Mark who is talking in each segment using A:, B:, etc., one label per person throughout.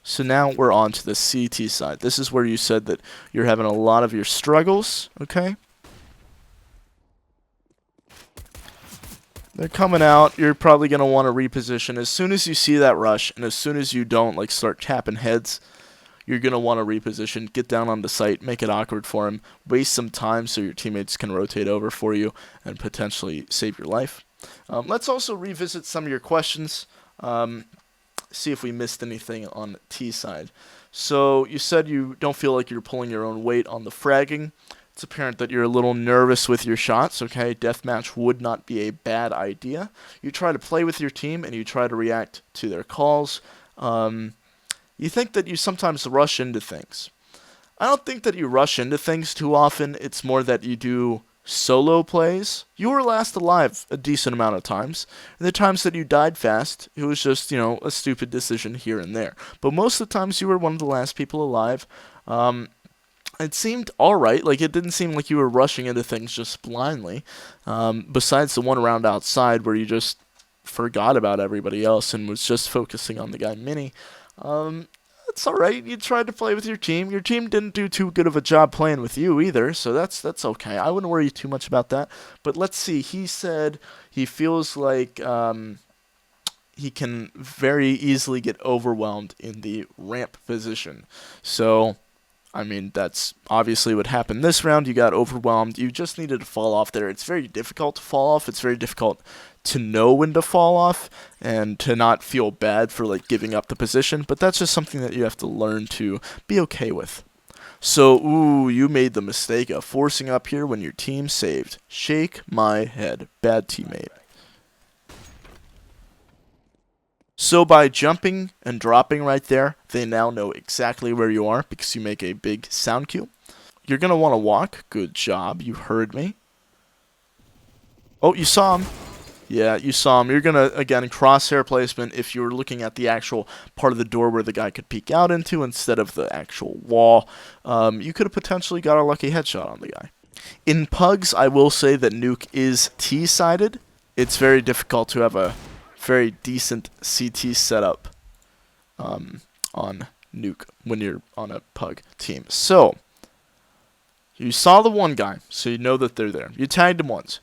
A: So now we're on to the CT side. This is where you said that you're having a lot of your struggles, okay? They're coming out. You're probably going to want to reposition. As soon as you see that rush, and as soon as you don't like start tapping heads, you're going to want to reposition, get down on the site, make it awkward for him, waste some time so your teammates can rotate over for you and potentially save your life. Let's also revisit some of your questions, see if we missed anything on T side. So you said you don't feel like you're pulling your own weight on the fragging. It's apparent that you're a little nervous with your shots, okay? Deathmatch would not be a bad idea. You try to play with your team and you try to react to their calls. You think that you sometimes rush into things. I don't think that you rush into things too often. It's more that you do solo plays. You were last alive a decent amount of times. And the times that you died fast, it was just, you know, a stupid decision here and there. But most of the times you were one of the last people alive. It seemed alright. Like, it didn't seem like you were rushing into things just blindly. Besides the one round outside where you just forgot about everybody else and was just focusing on the guy Mini. It's alright. You tried to play with your team. Your team didn't do too good of a job playing with you either, so that's okay. I wouldn't worry too much about that. But let's see. He said he feels like he can very easily get overwhelmed in the ramp position. So, I mean, that's obviously what happened this round. You got overwhelmed. You just needed to fall off there. It's very difficult to fall off. It's very difficult to know when to fall off and to not feel bad for like giving up the position, but that's just something that you have to learn to be okay with. So, ooh, you made the mistake of forcing up here when your team saved. Shake my head. Bad teammate. So by jumping and dropping right there, they now know exactly where you are because you make a big sound cue. You're going to want to walk. Good job. You heard me. Oh, you saw him. Yeah, you saw him. You're going to, again, crosshair placement if you were looking at the actual part of the door where the guy could peek out into instead of the actual wall. You could have potentially got a lucky headshot on the guy. In pugs, I will say that Nuke is T-sided. It's very difficult to have a very decent CT setup on Nuke when you're on a pug team. So, you saw the one guy, so you know that they're there. You tagged him once.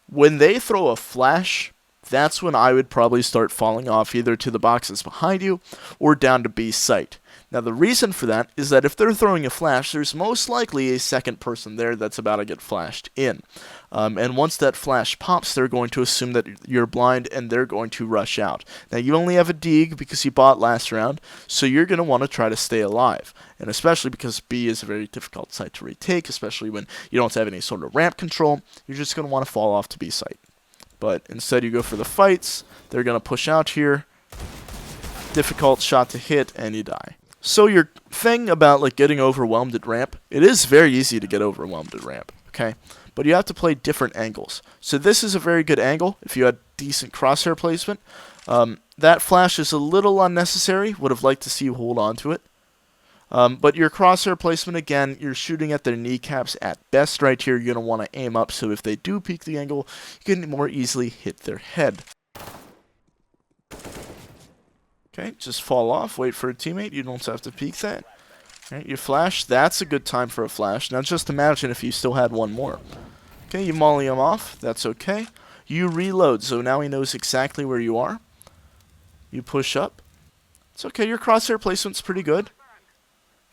A: When they throw a flash, that's when I would probably start falling off either to the boxes behind you or down to B site. Now the reason for that is that if they're throwing a flash, there's most likely a second person there that's about to get flashed in. And once that flash pops, they're going to assume that you're blind and they're going to rush out. Now you only have a dig because you bought last round, so you're going to want to try to stay alive. And especially because B is a very difficult site to retake, especially when you don't have any sort of ramp control, you're just going to want to fall off to B site. But instead you go for the fights, they're going to push out here, difficult shot to hit, and you die. So your thing about like getting overwhelmed at ramp, it is very easy to get overwhelmed at ramp, okay? But you have to play different angles. So this is a very good angle if you had decent crosshair placement. That flash is a little unnecessary. Would have liked to see you hold on to it. But your crosshair placement, again, you're shooting at their kneecaps at best right here. You're going to want to aim up so if they do peek the angle, you can more easily hit their head. Okay, just fall off, wait for a teammate. You don't have to peek that. Okay, you flash. That's a good time for a flash. Now just imagine if you still had one more. Okay, you molly him off. That's okay. You reload, so now he knows exactly where you are. You push up. It's okay. Your crosshair placement's pretty good.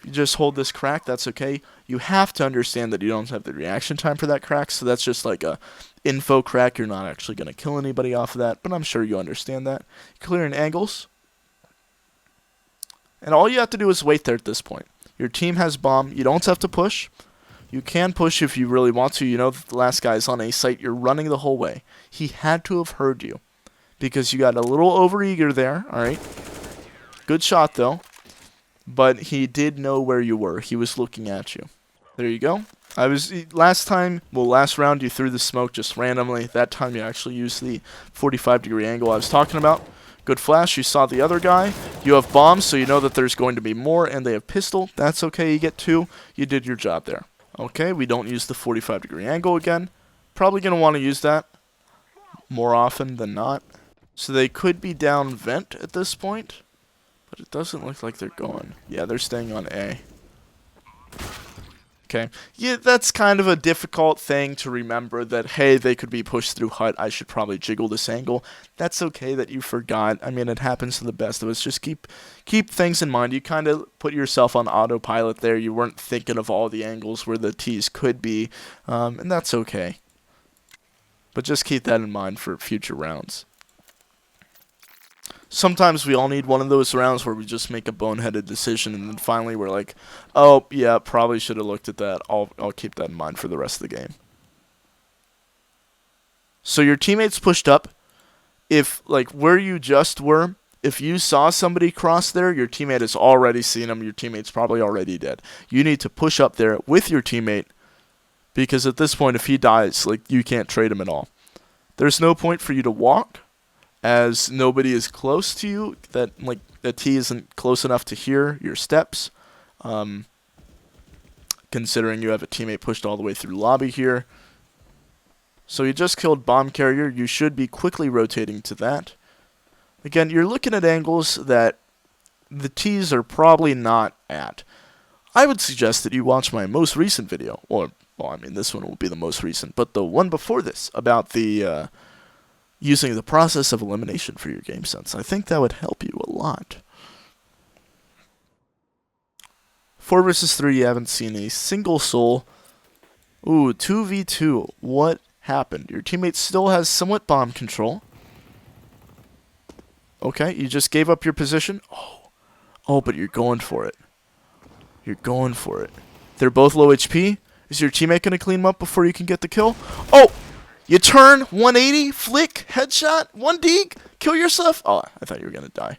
A: If you just hold this crack, that's okay. You have to understand that you don't have the reaction time for that crack, so that's just like a info crack. You're not actually going to kill anybody off of that, but I'm sure you understand that. Clearing angles. And all you have to do is wait there at this point. Your team has bomb. You don't have to push. You can push if you really want to. You know that the last guy's on A site. You're running the whole way. He had to have heard you because you got a little overeager there. All right. Good shot, though. But he did know where you were. He was looking at you. There you go. Last round you threw the smoke just randomly. That time you actually used the 45-degree angle I was talking about. Good flash. You saw the other guy. You have bombs, so you know that there's going to be more, and they have pistol. That's okay. You get two. You did your job there. Okay, we don't use the 45-degree angle again. Probably going to want to use that more often than not. So they could be down vent at this point. But it doesn't look like they're going. Yeah, they're staying on A. Okay. Yeah, that's kind of a difficult thing to remember that, hey, they could be pushed through hut. I should probably jiggle this angle. That's okay that you forgot. I mean, it happens to the best of us. Just keep things in mind. You kind of put yourself on autopilot there. You weren't thinking of all the angles where the T's could be, and that's okay. But just keep that in mind for future rounds. Sometimes we all need one of those rounds where we just make a boneheaded decision, and then finally we're like, oh, yeah, probably should have looked at that. I'll keep that in mind for the rest of the game. So your teammates pushed up. If, like, where you just were, if you saw somebody cross there, your teammate has already seen them. Your teammate's probably already dead. You need to push up there with your teammate, because at this point, if he dies, like, you can't trade him at all. There's no point for you to walk, as nobody is close to you, that like the T isn't close enough to hear your steps. Considering you have a teammate pushed all the way through lobby here. So you just killed bomb carrier. You should be quickly rotating to that. Again, you're looking at angles that the T's are probably not at. I would suggest that you watch my most recent video, or, well, I mean, this one will be the most recent, but the one before this, about the using the process of elimination for your game sense. I think that would help you a lot. 4 versus 3, you haven't seen a single soul. Ooh, 2v2. What happened? Your teammate still has somewhat bomb control. Okay, you just gave up your position. Oh, but you're going for it. You're going for it. They're both low HP. Is your teammate going to clean them up before you can get the kill? Oh! You turn, 180, flick, headshot, 1 dig, kill yourself. Oh, I thought you were going to die.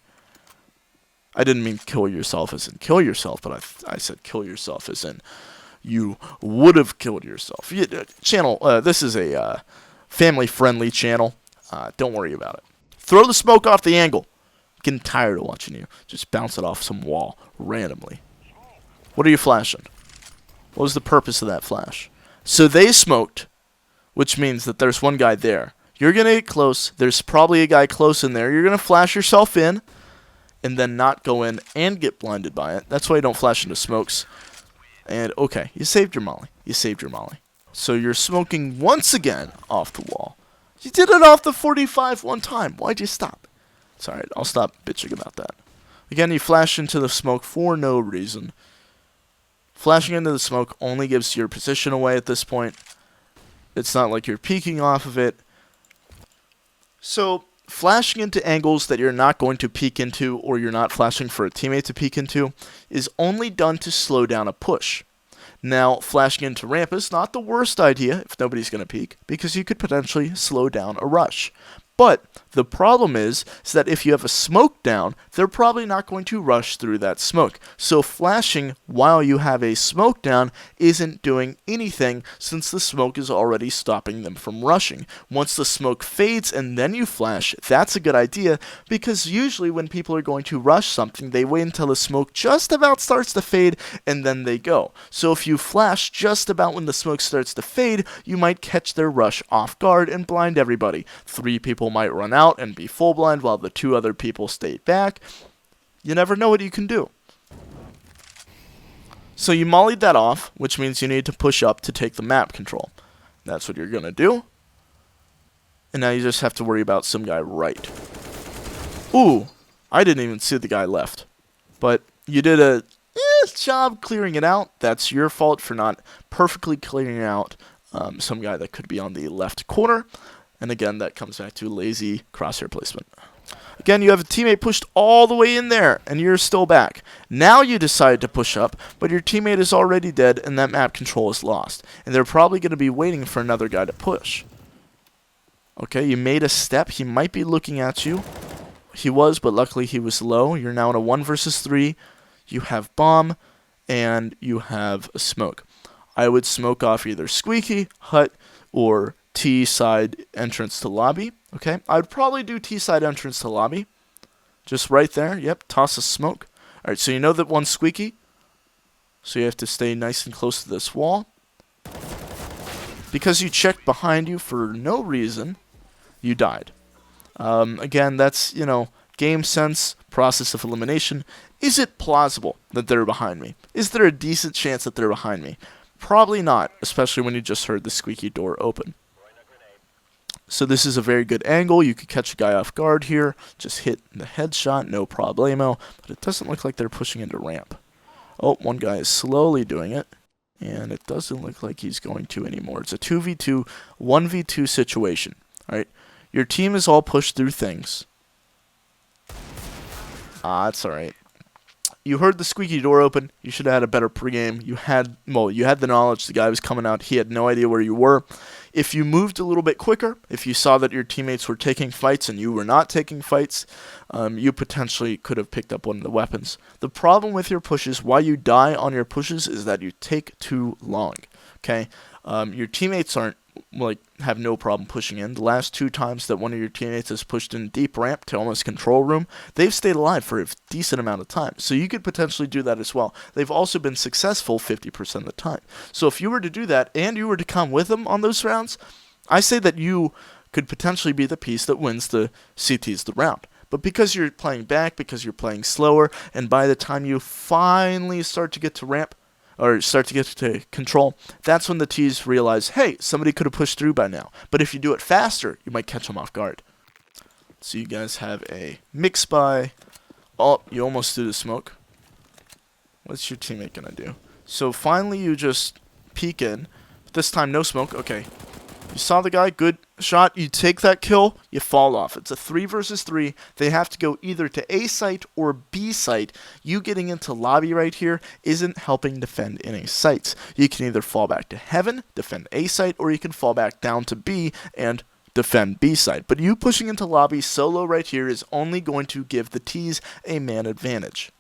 A: I didn't mean kill yourself as in kill yourself, but I said kill yourself as in you would have killed yourself. Channel, this is a family-friendly channel. Don't worry about it. Throw the smoke off the angle. I'm getting tired of watching you just bounce it off some wall randomly. What are you flashing? What was the purpose of that flash? So they smoked, which means that there's one guy there. You're going to get close. There's probably a guy close in there. You're going to flash yourself in and then not go in and get blinded by it. That's why you don't flash into smokes. And, okay, you saved your molly. You saved your molly. So you're smoking once again off the wall. You did it off the 45 one time. Why'd you stop? It's alright. I'll stop bitching about that. Again, you flash into the smoke for no reason. Flashing into the smoke only gives your position away at this point. It's not like you're peeking off of it. So, flashing into angles that you're not going to peek into, or you're not flashing for a teammate to peek into, is only done to slow down a push. Now, flashing into ramp is not the worst idea if nobody's going to peek, because you could potentially slow down a rush. But the problem is that if you have a smoke down, they're probably not going to rush through that smoke. So flashing while you have a smoke down isn't doing anything, since the smoke is already stopping them from rushing. Once the smoke fades and then you flash, that's a good idea, because usually when people are going to rush something, they wait until the smoke just about starts to fade and then they go. So if you flash just about when the smoke starts to fade, you might catch their rush off guard and blind everybody. 3 people might run out and be full blind while the 2 other people stay back. You never know what you can do. So you mollied that off, which means you need to push up to take the map control. That's what you're going to do. And now you just have to worry about some guy right. Ooh, I didn't even see the guy left. But you did a job clearing it out. That's your fault for not perfectly clearing out some guy that could be on the left corner. And again, that comes back to lazy crosshair placement. Again, you have a teammate pushed all the way in there, and you're still back. Now you decide to push up, but your teammate is already dead, and that map control is lost. And they're probably going to be waiting for another guy to push. Okay, you made a step. He might be looking at you. He was, but luckily he was low. You're now in a 1 versus 3. You have bomb, and you have a smoke. I would smoke off either squeaky, hut, or T side entrance to lobby. Okay, I would probably do T side entrance to lobby. Just right there. Yep, toss a smoke. Alright, so you know that one's squeaky. So you have to stay nice and close to this wall. Because you checked behind you for no reason, you died. Again, that's, Game sense, process of elimination. Is it plausible that they're behind me? Is there a decent chance that they're behind me? Probably not, especially when you just heard the squeaky door open. So this is a very good angle. You could catch a guy off guard here. Just hit the headshot, no problemo. But it doesn't look like they're pushing into ramp. Oh, one guy is slowly doing it. And it doesn't look like he's going to anymore. It's a 2v2, 1v2 situation. Alright, your team is all pushed through things. It's alright. You heard the squeaky door open. You should have had a better pregame. You had the knowledge the guy was coming out. He had no idea where you were. If you moved a little bit quicker, if you saw that your teammates were taking fights and you were not taking fights, you potentially could have picked up one of the weapons. The problem with your pushes, why you die on your pushes, is that you take too long. Okay, your teammates have no problem pushing in. The last 2 times that one of your teammates has pushed in deep ramp to almost control room, they've stayed alive for a decent amount of time. So you could potentially do that as well. They've also been successful 50% of the time. So if you were to do that and you were to come with them on those rounds, I say that you could potentially be the piece that wins the CTs the round. But because you're playing back, because you're playing slower, and by the time you finally start to get to ramp, or start to get to control, that's when the T's realize, hey, somebody could have pushed through by now. But if you do it faster, you might catch them off guard. So you guys have a mix by. Oh, you almost threw the smoke. What's your teammate going to do? So finally you just peek in. But this time no smoke. Okay. You saw the guy, good shot, you take that kill, you fall off. It's a 3 versus 3. They have to go either to A site or B site. You getting into lobby right here isn't helping defend any sites. You can either fall back to heaven, defend A site, or you can fall back down to B and defend B site. But you pushing into lobby solo right here is only going to give the T's a man advantage.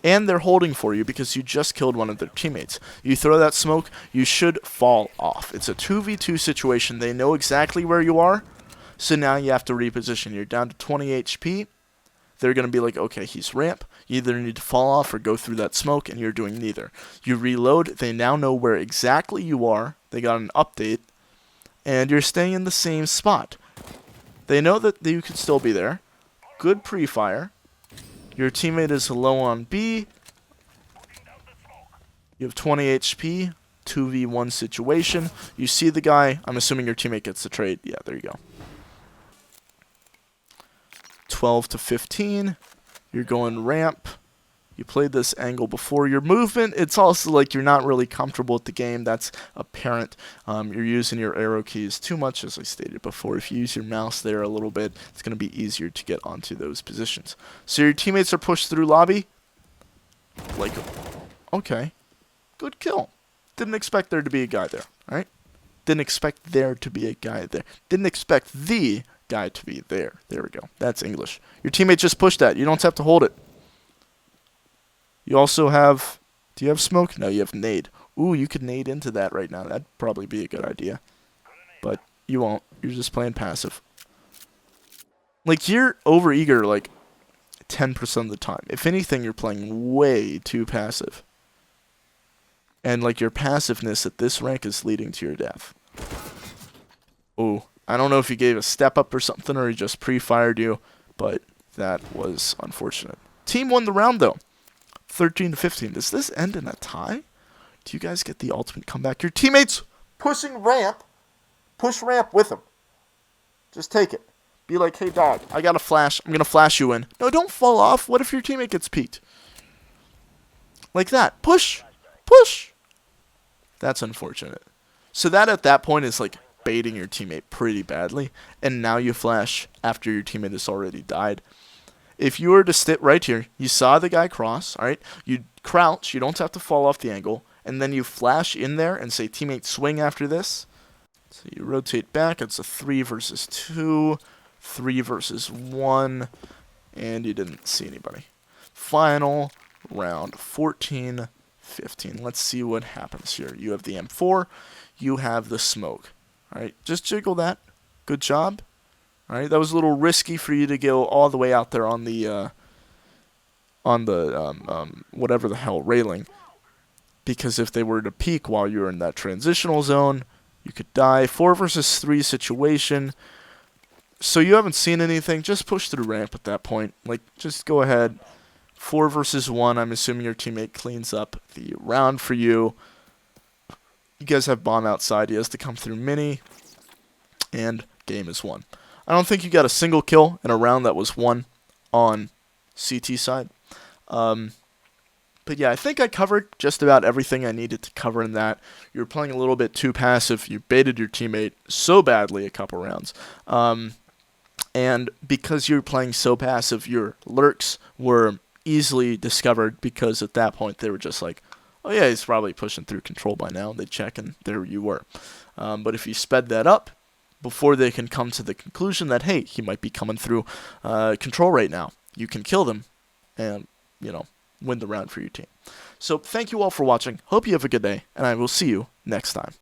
A: And they're holding for you because you just killed one of their teammates. You throw that smoke, you should fall off. It's a 2v2 situation. They know exactly where you are, so now you have to reposition. You're down to 20 HP. They're going to be like, okay, he's ramp. You either need to fall off or go through that smoke, and you're doing neither. You reload. They now know where exactly you are. They got an update, and you're staying in the same spot. They know that you could still be there. Good pre-fire. Your teammate is low on B. You have 20 HP. 2v1 situation. You see the guy. I'm assuming your teammate gets the trade. Yeah, there you go. 12 to 15. You're going ramp. You played this angle before. Your movement, it's also like you're not really comfortable with the game. That's apparent. You're using your arrow keys too much, as I stated before. If you use your mouse there a little bit, it's going to be easier to get onto those positions. So your teammates are pushed through lobby. Like, okay. Good kill. Didn't expect there to be a guy there, alright? Didn't expect there to be a guy there. Didn't expect the guy to be there. There we go. That's English. Your teammate just pushed that. You don't have to hold it. You also have, do you have smoke? No, you have nade. Ooh, you could nade into that right now. That'd probably be a good idea. But you won't. You're just playing passive. Like, you're overeager, like, 10% of the time. If anything, you're playing way too passive. And, like, your passiveness at this rank is leading to your death. Ooh, I don't know if he gave a step up or something, or he just pre-fired you, but that was unfortunate. Team won the round, though. 13 to 15. Does this end in a tie? Do you guys get the ultimate comeback? Your teammates pushing ramp. Push ramp with them. Just take it. Be like, hey, dog, I got a flash. I'm going to flash you in. No, don't fall off. What if your teammate gets peeked? Like that. Push. Push. That's unfortunate. So that at that point is like baiting your teammate pretty badly. And now you flash after your teammate has already died. If you were to sit right here, you saw the guy cross, all right? You crouch, you don't have to fall off the angle, and then you flash in there and say, teammate, swing after this. So you rotate back. It's a 3 versus 2, 3 versus 1, and you didn't see anybody. Final round, 14-15. Let's see what happens here. You have the M4. You have the smoke. All right, just jiggle that. Good job. All right, that was a little risky for you to go all the way out there on the whatever the hell railing, because if they were to peek while you were in that transitional zone, you could die. 4 versus 3 situation. So you haven't seen anything, just push through ramp at that point. Like, just go ahead. 4 versus 1, I'm assuming your teammate cleans up the round for you. You guys have bomb outside, he has to come through mini, and game is won. I don't think you got a single kill in a round that was won on CT side. But yeah, I think I covered just about everything I needed to cover in that. You were playing a little bit too passive. You baited your teammate so badly a couple rounds. And because you were playing so passive, your lurks were easily discovered because at that point they were just like, oh yeah, he's probably pushing through control by now. They check and there you were. But if you sped that up before they can come to the conclusion that, hey, he might be coming through control right now, you can kill them and, win the round for your team. So thank you all for watching. Hope you have a good day, and I will see you next time.